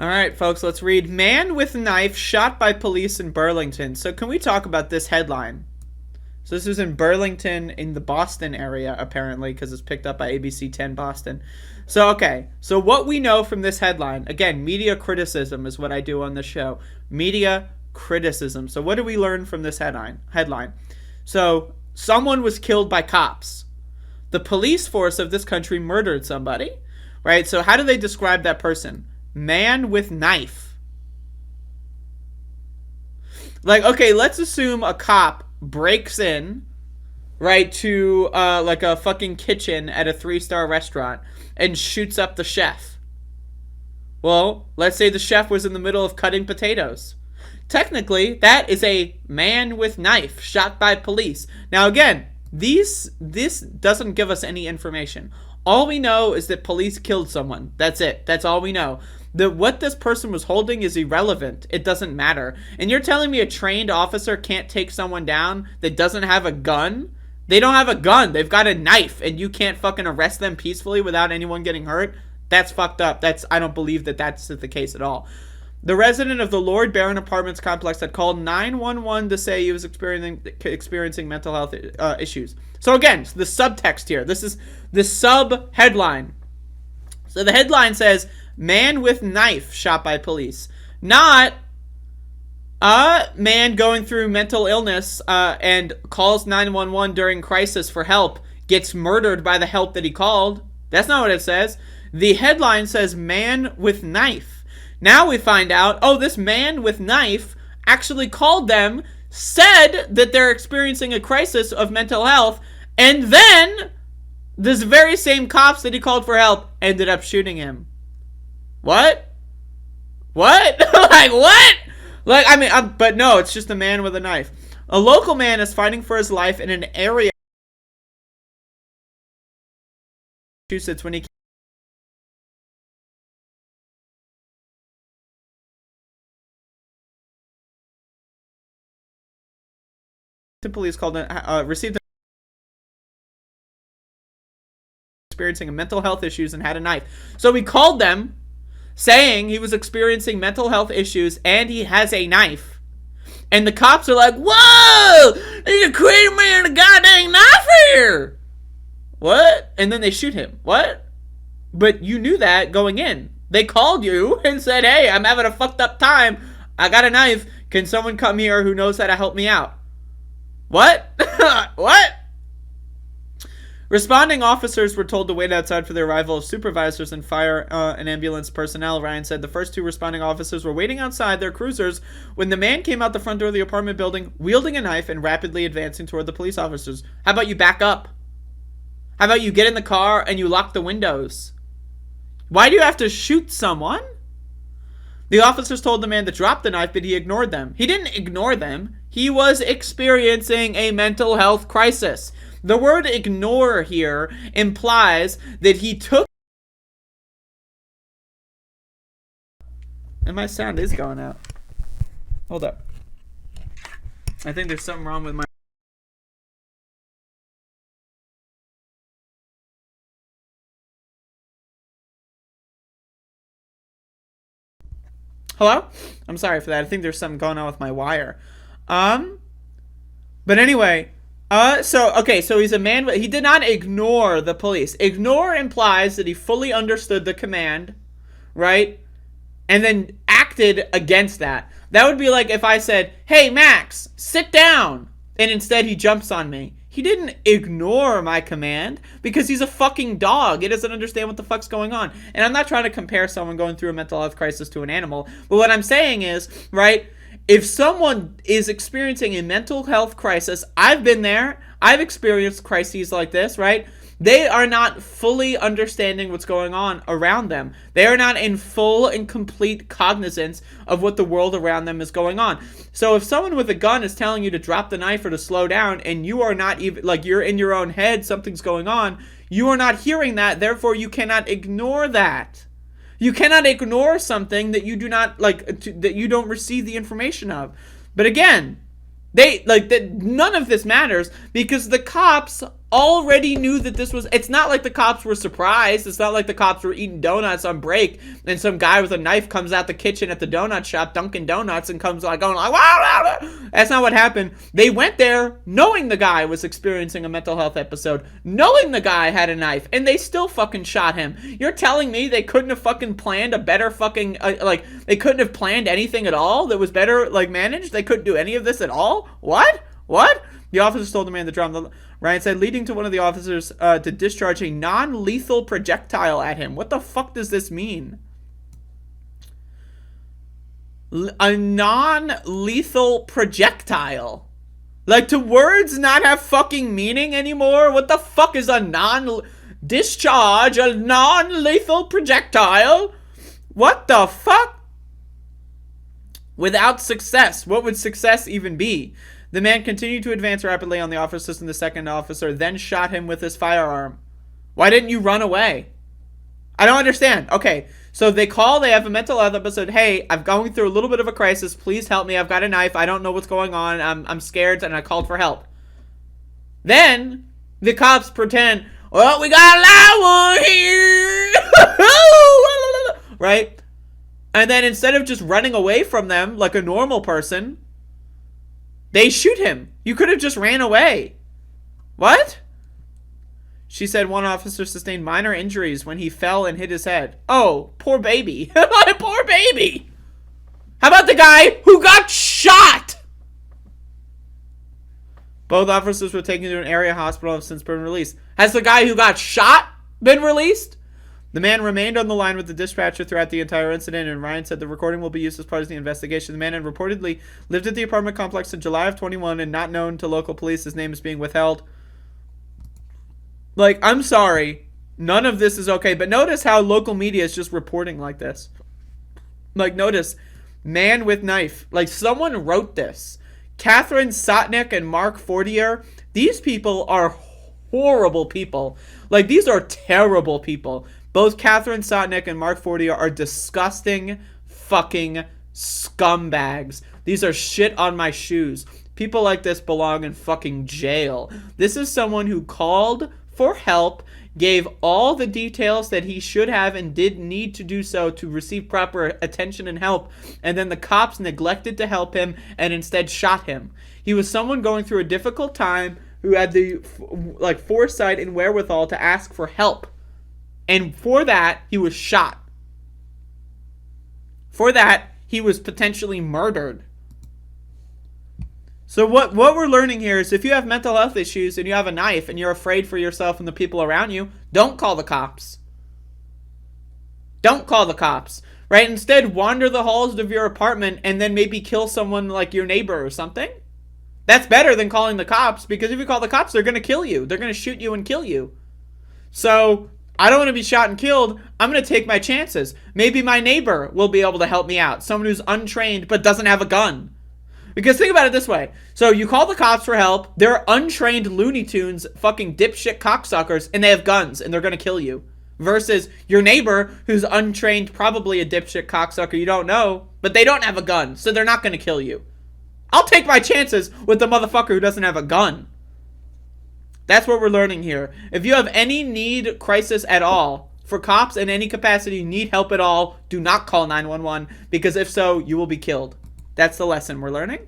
All right, folks, let's read. Man with knife shot by police in Burlington. So can we talk about this headline? So this is in Burlington in the Boston area, apparently, because it's picked up by ABC 10 Boston. So, okay. So what we know from this headline, again, media criticism is what I do on the show. Media criticism. So what do we learn from this headline? So someone was killed by cops. The police force of this country murdered somebody, right? So how do they describe that person? Man with knife. Like, okay, let's assume a cop breaks in, right, to like a fucking kitchen at a 3-star restaurant and shoots up the chef. Well, let's say the chef was in the middle of cutting potatoes. Technically, that is a man with knife shot by police. Now, again, this doesn't give us any information. All we know is that police killed someone. That's it. That's all we know. What this person was holding is irrelevant. It doesn't matter. And you're telling me a trained officer can't take someone down that doesn't have a gun? They don't have a gun. They've got a knife, and you can't fucking arrest them peacefully without anyone getting hurt? That's fucked up. I don't believe that that's the case at all. The resident of the Lord Barron Apartments complex had called 911 to say he was experiencing mental health issues. So again, the subtext here. This is the sub-headline. So the headline says, man with knife shot by police. Not man going through mental illness and calls 911 during crisis for help, gets murdered by the help that he called. That's not what it says. The headline says man with knife. Now we find out, oh, this man with knife actually called them, said that they're experiencing a crisis of mental health, and then this very same cops that he called for help ended up shooting him. What? Like, what? Like, I mean, but no, it's just a man with a knife. A local man is fighting for his life in an area in Massachusetts when he the police called received experiencing mental health issues and had a knife. So he called them saying he was experiencing mental health issues and he has a knife. And the cops are like, whoa, there's a crazy man with a goddamn knife here. What? And then they shoot him. What? But you knew that going in. They called you and said, hey, I'm having a fucked up time. I got a knife. Can someone come here who knows how to help me out? What? What? Responding officers were told to wait outside for the arrival of supervisors and fire and ambulance personnel. Ryan said the first two responding officers were waiting outside their cruisers when the man came out the front door of the apartment building, wielding a knife and rapidly advancing toward the police officers. How about you back up? How about you get in the car and you lock the windows? Why do you have to shoot someone? The officers told the man to drop the knife, but he ignored them. He didn't ignore them. He was experiencing a mental health crisis. The word ignore here implies that he took... And my sound is going out. Hold up. I think there's something wrong with my... Hello? I'm sorry for that. I think there's something going on with my wire. But anyway... So he's a man, but he did not ignore the police. Ignore implies that he fully understood the command, right? And then acted against that. That would be like if I said, hey, Max, sit down. And instead he jumps on me. He didn't ignore my command because he's a fucking dog. He doesn't understand what the fuck's going on. And I'm not trying to compare someone going through a mental health crisis to an animal. But what I'm saying is, right, if someone is experiencing a mental health crisis, I've been there. I've experienced crises like this, right? They are not fully understanding what's going on around them. They are not in full and complete cognizance of what the world around them is going on. So if someone with a gun is telling you to drop the knife or to slow down, and you are not even, like, you're in your own head, something's going on, you are not hearing that, therefore you cannot ignore that. You cannot ignore something that you do not, that you don't receive the information of. But again, none of this matters because the cops already knew that this was, it's not like the cops were surprised. It's not like the cops were eating donuts on break and some guy with a knife comes out the kitchen at the donut shop, Dunkin' Donuts, and comes like going like, wow. That's not what happened. They went there knowing the guy was experiencing a mental health episode, knowing the guy had a knife, and they still fucking shot him. You're telling me they couldn't have fucking planned a better fucking, like, they couldn't have planned anything at all that was better, like, managed? They couldn't do any of this at all? What? The officers told the man to drop the... Ryan said, leading to one of the officers to discharge a non-lethal projectile at him. What the fuck does this mean? A non-lethal projectile? Like, do words not have fucking meaning anymore? What the fuck is a discharge a non-lethal projectile? What the fuck? Without success. What would success even be? The man continued to advance rapidly on the officers, and the second officer then shot him with his firearm. Why didn't you run away? I don't understand. Okay, so they have a mental health episode. Hey, I'm going through a little bit of a crisis. Please help me. I've got a knife. I don't know what's going on. I'm scared, and I called for help. Then the cops pretend, well, we got a loud one here. Right? And then instead of just running away from them like a normal person, they shoot him. You could have just ran away. What? She said one officer sustained minor injuries when he fell and hit his head. Oh, poor baby. Poor baby. How about the guy who got shot? Both officers were taken to an area hospital and have since been released. Has the guy who got shot been released? The man remained on the line with the dispatcher throughout the entire incident, and Ryan said the recording will be used as part of the investigation. The man had reportedly lived at the apartment complex in July of 21 and not known to local police. His name is being withheld. Like, I'm sorry. None of this is okay. But notice how local media is just reporting like this. Like, notice, man with knife. Like, someone wrote this. Catherine Sotnick and Mark Fortier. These people are horrible people. Like, these are terrible people. Both Catherine Sotnick and Mark Fortier are disgusting fucking scumbags. These are shit on my shoes. People like this belong in fucking jail. This is someone who called for help, gave all the details that he should have and did need to do so to receive proper attention and help, and then the cops neglected to help him and instead shot him. He was someone going through a difficult time who had the foresight and wherewithal to ask for help. And for that, he was shot. For that, he was potentially murdered. So what we're learning here is if you have mental health issues and you have a knife and you're afraid for yourself and the people around you, don't call the cops. Don't call the cops, right? Instead, wander the halls of your apartment and then maybe kill someone like your neighbor or something. That's better than calling the cops, because if you call the cops, they're going to kill you. They're going to shoot you and kill you. So I don't want to be shot and killed. I'm going to take my chances. Maybe my neighbor will be able to help me out. Someone who's untrained but doesn't have a gun. Because think about it this way. So you call the cops for help. They're untrained Looney Tunes, fucking dipshit cocksuckers, and they have guns, and they're going to kill you. Versus your neighbor, who's untrained, probably a dipshit cocksucker you don't know, but they don't have a gun, so they're not going to kill you. I'll take my chances with the motherfucker who doesn't have a gun. That's what we're learning here. If you have any need, crisis at all, for cops in any capacity, need help at all, do not call 911, because if so, you will be killed. That's the lesson we're learning.